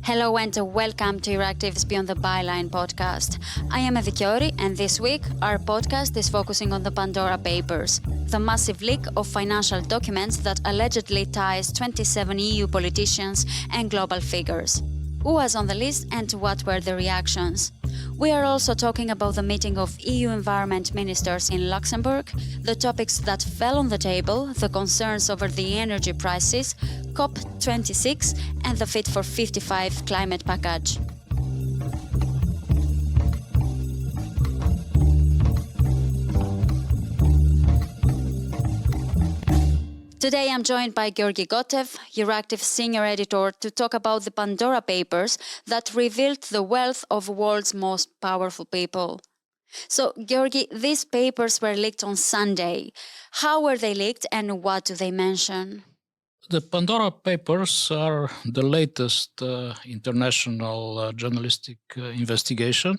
Hello and welcome to EURACTIV's Beyond the Byline podcast. I am Georgi, and this week our podcast is focusing on the Pandora Papers, the massive leak of financial documents that allegedly ties 27 EU politicians and global figures. Who was on the list and what were the reactions? We are also talking about the meeting of EU environment ministers in Luxembourg, the topics that fell on the table, the concerns over the energy prices, COP26 and the Fit for 55 climate package. Today I'm joined by Georgi Gotev, EURACTIV senior editor, to talk about the Pandora Papers that revealed the wealth of the world's most powerful people. So, Georgi, these papers were leaked on Sunday. How were they leaked and what do they mention? The Pandora Papers are the latest international journalistic investigation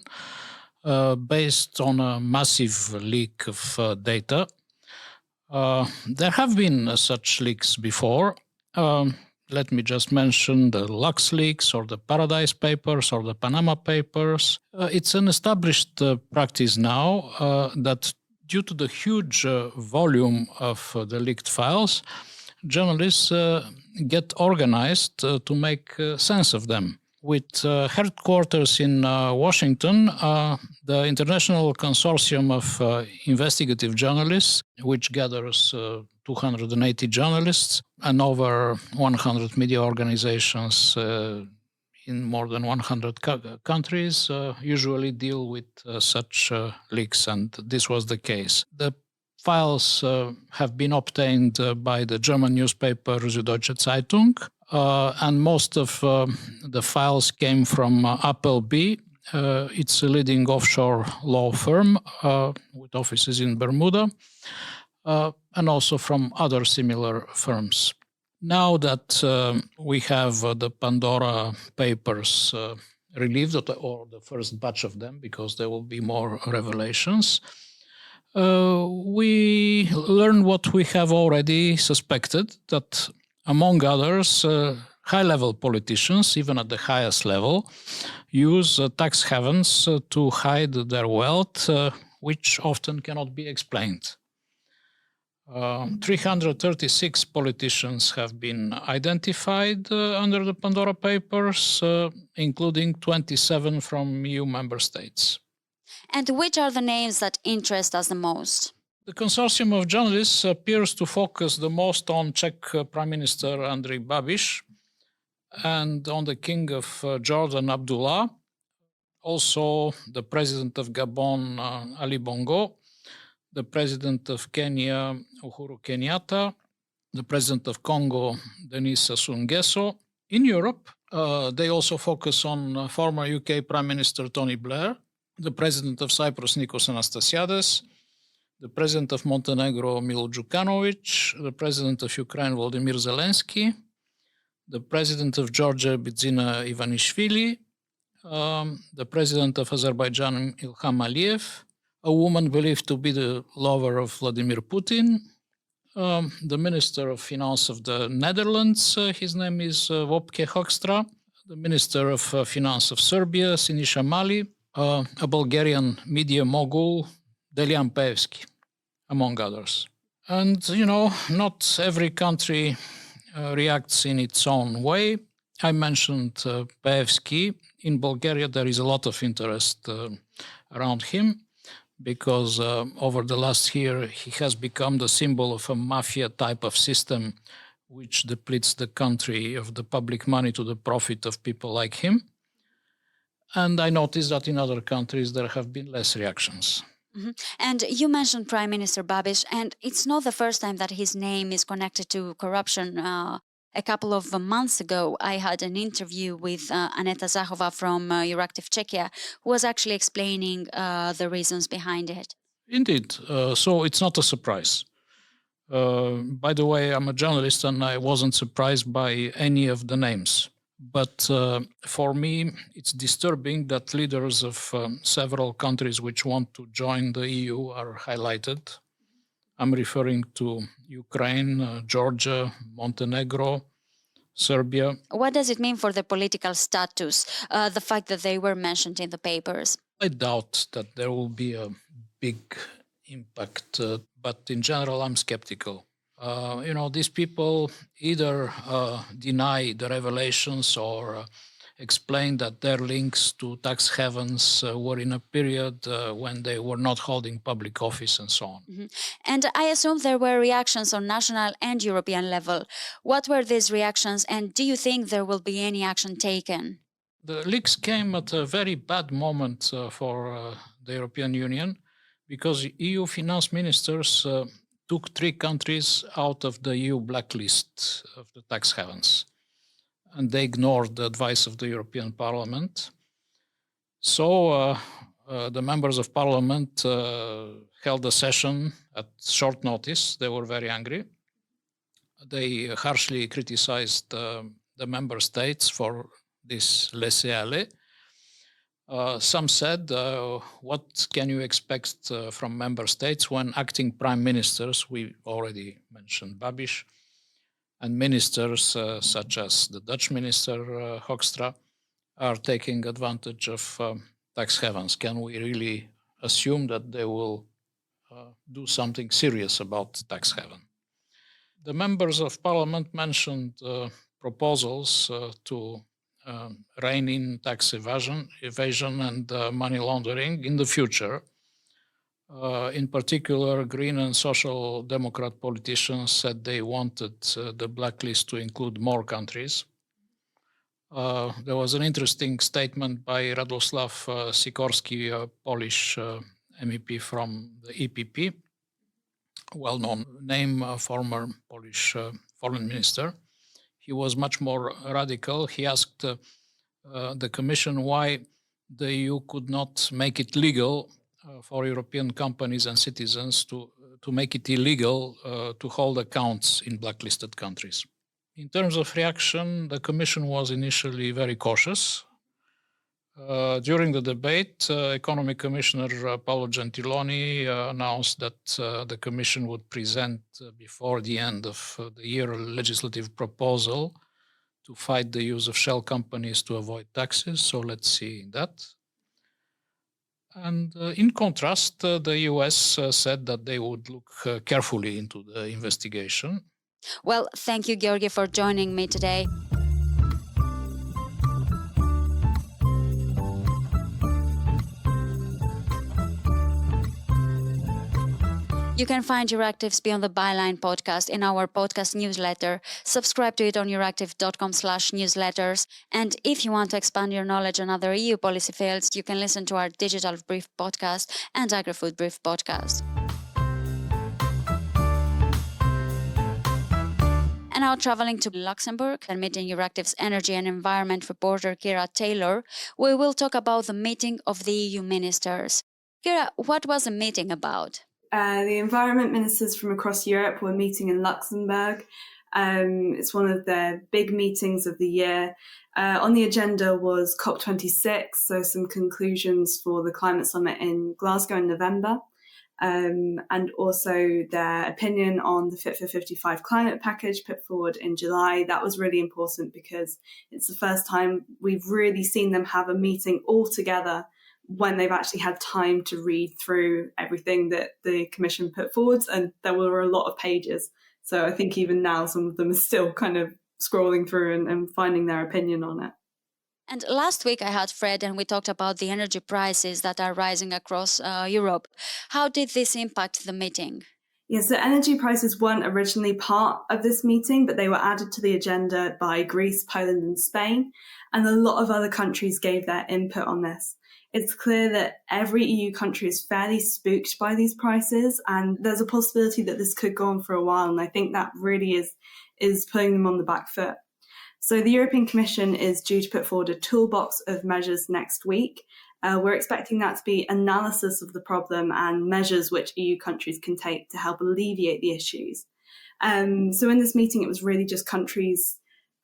based on a massive leak of data. There have been such leaks before. Let me just mention the Lux leaks or the Paradise Papers or the Panama Papers. It's an established practice now that due to the huge volume of the leaked files, journalists get organized to make sense of them. With headquarters in Washington, the International Consortium of Investigative Journalists, which gathers 280 journalists and over 100 media organizations in more than 100 countries, usually deal with such leaks, and this was the case. The files have been obtained by the German newspaper Süddeutsche Zeitung, and most of the files came from Appleby. It's a leading offshore law firm with offices in Bermuda, and also from other similar firms. Now that we have the Pandora Papers relieved, or the first batch of them, because there will be more revelations, we learn what we have already suspected, that among others, high-level politicians, even at the highest level, use tax havens to hide their wealth, which often cannot be explained. 336 politicians have been identified under the Pandora Papers, including 27 from EU member states. And which are the names that interest us the most? The consortium of journalists appears to focus the most on Czech Prime Minister Andrej Babiš and on the King of Jordan, Abdullah, also the President of Gabon, Ali Bongo, the President of Kenya, Uhuru Kenyatta, the President of Congo, Denis Sassou Nguesso. In Europe, they also focus on former UK Prime Minister Tony Blair, the President of Cyprus, Nikos Anastasiades, the President of Montenegro, Milo Djukanovic, the President of Ukraine, Volodymyr Zelensky, the President of Georgia, Bidzina Ivanishvili, the President of Azerbaijan, Ilham Aliyev, a woman believed to be the lover of Vladimir Putin, the Minister of Finance of the Netherlands, his name is Wopke Hoekstra, the Minister of Finance of Serbia, Siniša Mali, a Bulgarian media mogul, Delian Peevski, among others. And, not every country reacts in its own way. I mentioned Peevski. In Bulgaria, there is a lot of interest around him because over the last year, he has become the symbol of a mafia type of system which depletes the country of the public money to the profit of people like him. And I noticed that in other countries, there have been less reactions. Mm-hmm. And you mentioned Prime Minister Babiš, and it's not the first time that his name is connected to corruption. A couple of months ago, I had an interview with Aneta Zachova from EURACTIV Czechia, who was actually explaining the reasons behind it. Indeed. So it's not a surprise. By the way, I'm a journalist and I wasn't surprised by any of the names. But for me, it's disturbing that leaders of several countries which want to join the EU are highlighted. I'm referring to Ukraine, Georgia, Montenegro, Serbia. What does it mean for the political status, the fact that they were mentioned in the papers? I doubt that there will be a big impact, but in general, I'm skeptical. These people either deny the revelations or explain that their links to tax havens were in a period when they were not holding public office and so on. Mm-hmm. And I assume there were reactions on national and European level. What were these reactions, and do you think there will be any action taken? The leaks came at a very bad moment for the European Union because EU finance ministers took 3 countries out of the EU blacklist of the tax havens, and they ignored the advice of the European Parliament. So the members of Parliament held a session at short notice. They were very angry. They harshly criticized the member states for this laissez-aller. Some said, what can you expect from member states when acting prime ministers, we already mentioned Babiš, and ministers such as the Dutch minister Hoekstra are taking advantage of tax havens? Can we really assume that they will do something serious about tax haven? The members of parliament mentioned proposals to rein in tax evasion and money laundering in the future. In particular, Green and Social Democrat politicians said they wanted the blacklist to include more countries. There was an interesting statement by Radosław Sikorski, a Polish MEP from the EPP, well-known name, former Polish foreign minister. He was much more radical. He asked the Commission why the EU could not make it legal for European companies and citizens to make it illegal to hold accounts in blacklisted countries. In terms of reaction, the Commission was initially very cautious. During the debate, Economic Commissioner Paolo Gentiloni announced that the Commission would present before the end of the year a legislative proposal to fight the use of shell companies to avoid taxes. So let's see that. And in contrast, the US said that they would look carefully into the investigation. Well, thank you, Georgi, for joining me today. You can find EURACTIV's Beyond the Byline podcast in our podcast newsletter. Subscribe to it on EURACTIV.com/newsletters. And if you want to expand your knowledge on other EU policy fields, you can listen to our Digital Brief podcast and Agri-Food Brief podcast. And now traveling to Luxembourg and meeting EURACTIV's Energy and Environment reporter Kira Taylor, we will talk about the meeting of the EU ministers. Kira, what was the meeting about? The environment ministers from across Europe were meeting in Luxembourg. It's one of their big meetings of the year. On the agenda was COP26, so some conclusions for the climate summit in Glasgow in November, and also their opinion on the Fit for 55 climate package put forward in July. That was really important because it's the first time we've really seen them have a meeting all together when they've actually had time to read through everything that the Commission put forward, and there were a lot of pages. So I think even now some of them are still kind of scrolling through and finding their opinion on it. And last week I had Fred and we talked about the energy prices that are rising across Europe. How did this impact the meeting? Yes, the energy prices weren't originally part of this meeting, but they were added to the agenda by Greece, Poland and Spain, and a lot of other countries gave their input on this. It's clear that every EU country is fairly spooked by these prices, and there's a possibility that this could go on for a while, and I think that really is putting them on the back foot. So the European Commission is due to put forward a toolbox of measures next week. We're expecting that to be analysis of the problem and measures which EU countries can take to help alleviate the issues. So in this meeting, it was really just countries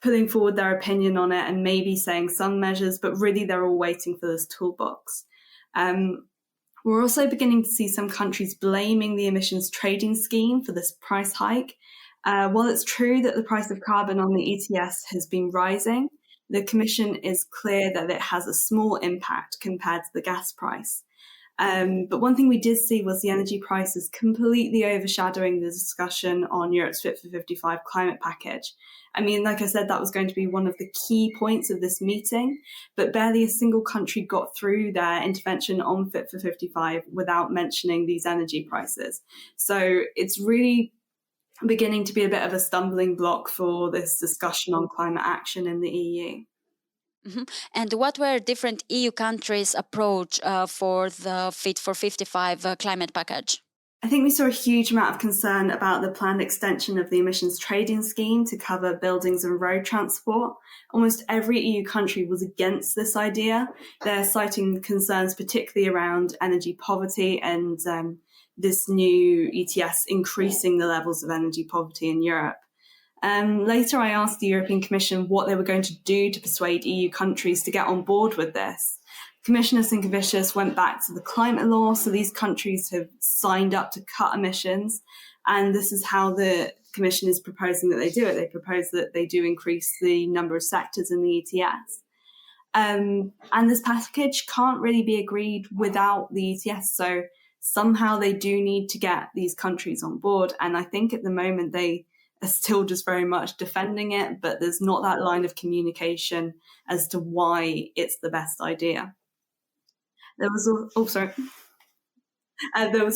putting forward their opinion on it and maybe saying some measures, but really they're all waiting for this toolbox. We're also beginning to see some countries blaming the emissions trading scheme for this price hike. While it's true that the price of carbon on the ETS has been rising, the Commission is clear that it has a small impact compared to the gas price. But one thing we did see was the energy prices completely overshadowing the discussion on Europe's Fit for 55 climate package. I mean, like I said, that was going to be one of the key points of this meeting, but barely a single country got through their intervention on Fit for 55 without mentioning these energy prices. So it's really beginning to be a bit of a stumbling block for this discussion on climate action in the EU. Mm-hmm. And what were different EU countries' approach for the Fit for 55 climate package? I think we saw a huge amount of concern about the planned extension of the emissions trading scheme to cover buildings and road transport. Almost every EU country was against this idea. They're citing concerns particularly around energy poverty and this new ETS increasing the levels of energy poverty in Europe. Later, I asked the European Commission what they were going to do to persuade EU countries to get on board with this. Commissioner Sinkevicius went back to the climate law, so these countries have signed up to cut emissions, and this is how the Commission is proposing that they do it. They propose that they do increase the number of sectors in the ETS. And this package can't really be agreed without the ETS, so somehow they do need to get these countries on board, and I think at the moment they are still just very much defending it, but there's not that line of communication as to why it's the best idea. There was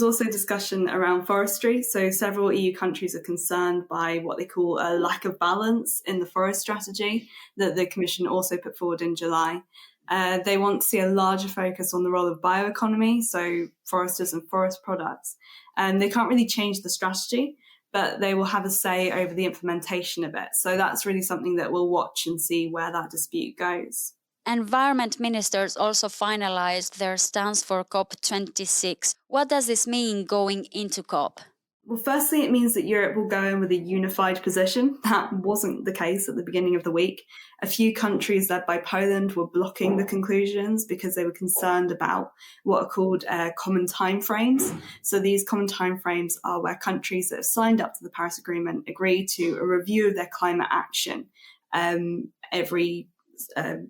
also discussion around forestry. So several EU countries are concerned by what they call a lack of balance in the forest strategy that the Commission also put forward in July. They want to see a larger focus on the role of bioeconomy, so foresters and forest products. They can't really change the strategy, but they will have a say over the implementation of it. So that's really something that we'll watch and see where that dispute goes. Environment ministers also finalized their stance for COP26. What does this mean going into COP? Well, firstly, it means that Europe will go in with a unified position. That wasn't the case at the beginning of the week. A few countries led by Poland were blocking the conclusions because they were concerned about what are called common timeframes. So these common timeframes are where countries that have signed up to the Paris Agreement agree to a review of their climate action every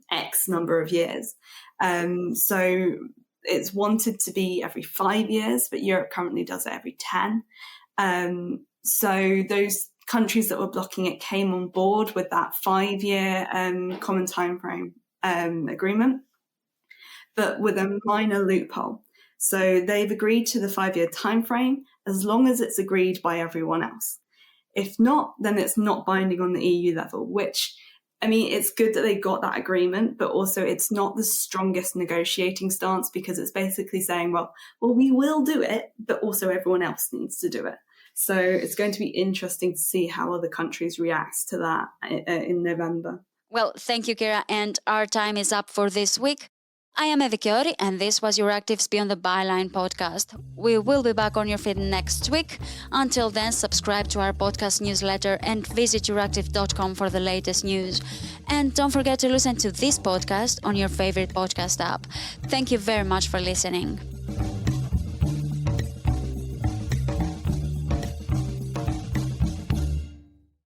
X number of years. So it's wanted to be every 5 years, but Europe currently does it every 10. So those countries that were blocking it came on board with that 5-year common timeframe agreement, but with a minor loophole. So they've agreed to the 5-year timeframe as long as it's agreed by everyone else. If not, then it's not binding on the EU level, which, I mean, it's good that they got that agreement, but also it's not the strongest negotiating stance because it's basically saying, well, we will do it, but also everyone else needs to do it. So it's going to be interesting to see how other countries react to that in November. Well, thank you, Kira, and our time is up for this week. I am Georgi, and this was EURACTIV's Beyond the Byline podcast. We will be back on your feed next week. Until then, subscribe to our podcast newsletter and visit EURACTIV.com for the latest news. And don't forget to listen to this podcast on your favorite podcast app. Thank you very much for listening.